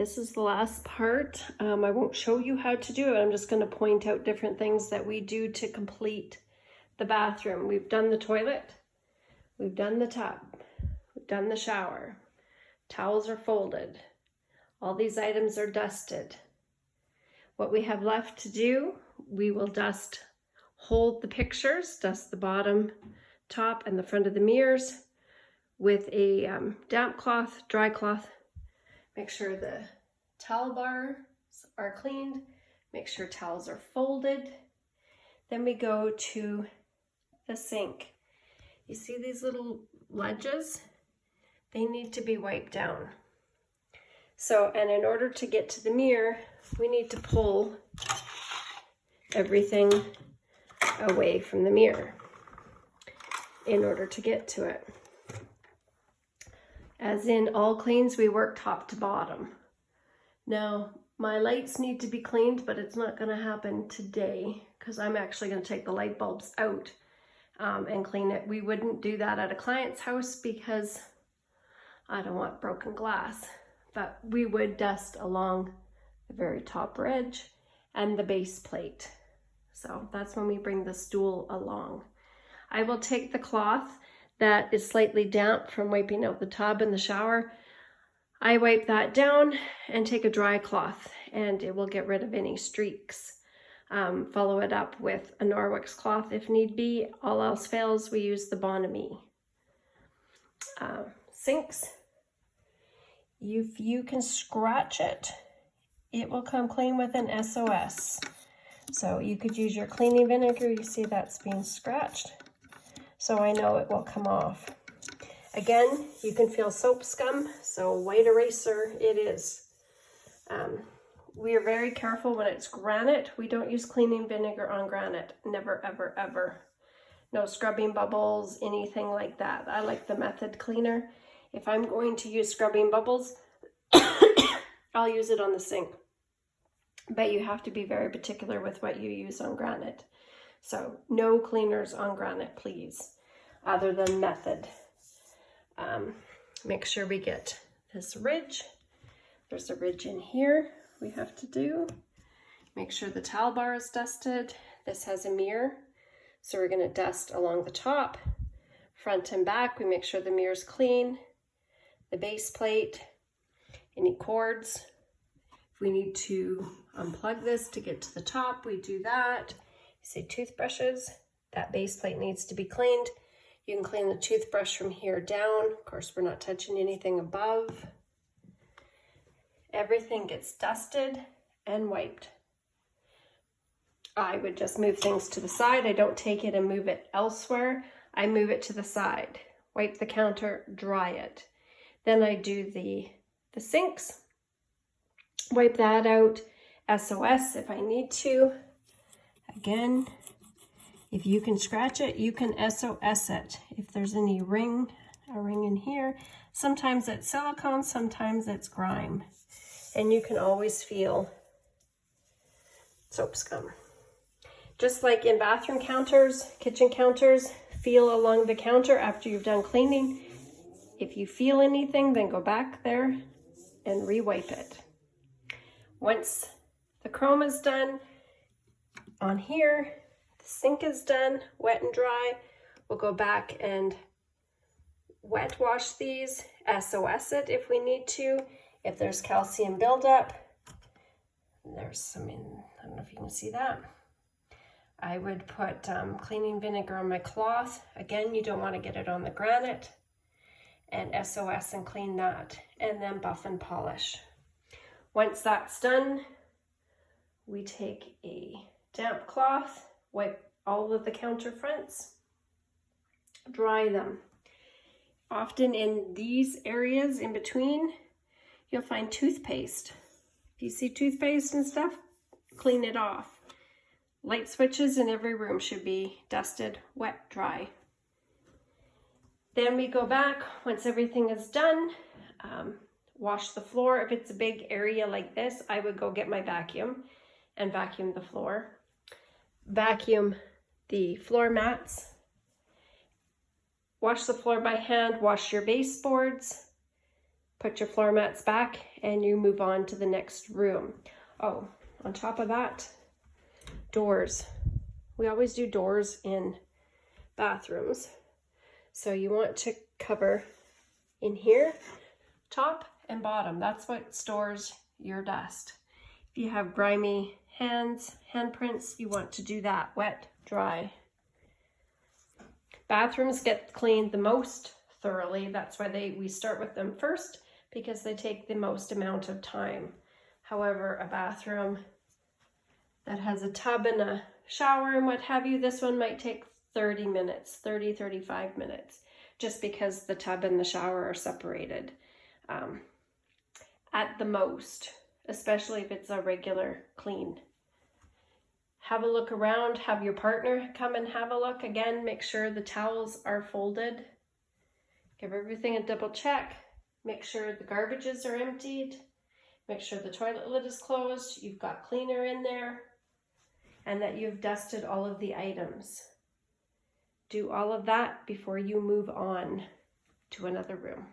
this is the last part. I won't show you how to do it. I'm just going to point out different things that we do to complete the bathroom. We've done the toilet, we've done the tub, we've done the shower, towels are folded, all these items are dusted. What we have left to do, we will hold the pictures, dust the bottom, top, and the front of the mirrors with a damp cloth, dry cloth. Make sure the towel bars are cleaned, make sure towels are folded. Then we go to the sink. You see these little ledges? They need to be wiped down. So, and in order to get to the mirror, we need to pull everything away from the mirror in order to get to it. As in all cleans, we work top to bottom. Now, my lights need to be cleaned, but it's not going to happen today because I'm actually going to take the light bulbs out and clean it. We wouldn't do that at a client's house because I don't want broken glass, but we would dust along the very top ridge and the base plate. So that's when we bring the stool along. I will take the cloth that is slightly damp from wiping out the tub in the shower. I wipe that down and take a dry cloth and it will get rid of any streaks. Follow it up with a Norwex cloth if need be. All else fails, we use the Bonami. Sinks, if you can scratch it, it will come clean with an SOS. So you could use your cleaning vinegar. You see that's being scratched. So I know it will come off. Again, you can feel soap scum, so white eraser it is. We are very careful when it's granite. We don't use cleaning vinegar on granite. Never, ever, ever. No scrubbing bubbles, anything like that. I like the Method cleaner. If I'm going to use scrubbing bubbles, I'll use it on the sink. But you have to be very particular with what you use on granite. So no cleaners on granite, please, other than Method. Make sure we get this ridge. There's a ridge in here we have to do. Make sure the towel bar is dusted. This has a mirror, so we're going to dust along the top, front and back. We make sure the mirror's clean, the base plate, any cords. If we need to unplug this to get to the top, we do that. See toothbrushes, that base plate needs to be cleaned. You can clean the toothbrush from here down. Of course, we're not touching anything above. Everything gets dusted and wiped. I would just move things to the side. I don't take it and move it elsewhere. I move it to the side, wipe the counter, dry it. Then I do the sinks, wipe that out, SOS if I need to. Again, if you can scratch it, you can SOS it. If there's any a ring in here, sometimes it's silicone, sometimes it's grime. And you can always feel soap scum. Just like in bathroom counters, kitchen counters, feel along the counter after you've done cleaning. If you feel anything, then go back there and re-wipe it. Once the chrome is done, on here, the sink is done, wet and dry. We'll go back and wet wash these, SOS it if we need to. If there's calcium buildup, there's some in, I don't know if you can see that. I would put cleaning vinegar on my cloth. Again, you don't want to get it on the granite. And SOS and clean that. And then buff and polish. Once that's done, we take a damp cloth, wipe all of the counter fronts, dry them. Often in these areas in between, you'll find toothpaste. If you see toothpaste and stuff, clean it off. Light switches in every room should be dusted, wet, dry. Then we go back, once everything is done, wash the floor. If it's a big area like this, I would go get my vacuum and vacuum the floor. Vacuum the floor mats. Wash the floor by hand, wash your baseboards. put your floor mats back, and you move on to the next room. Oh, on top of that, doors. We always do doors in bathrooms. So you want to cover in here, top and bottom. That's what stores your dust. If you have grimy hands, handprints, you want to do that wet, dry. Bathrooms get cleaned the most thoroughly. That's why we start with them first, because they take the most amount of time. However, a bathroom that has a tub and a shower and what have you, this one might take 30 minutes, 30, 35 minutes, just because the tub and the shower are separated at the most, especially if it's a regular clean. Have a look around, have your partner come and have a look. Again, make sure the towels are folded. Give everything a double check. Make sure the garbages are emptied. Make sure the toilet lid is closed. You've got cleaner in there, and that you've dusted all of the items. Do all of that before you move on to another room.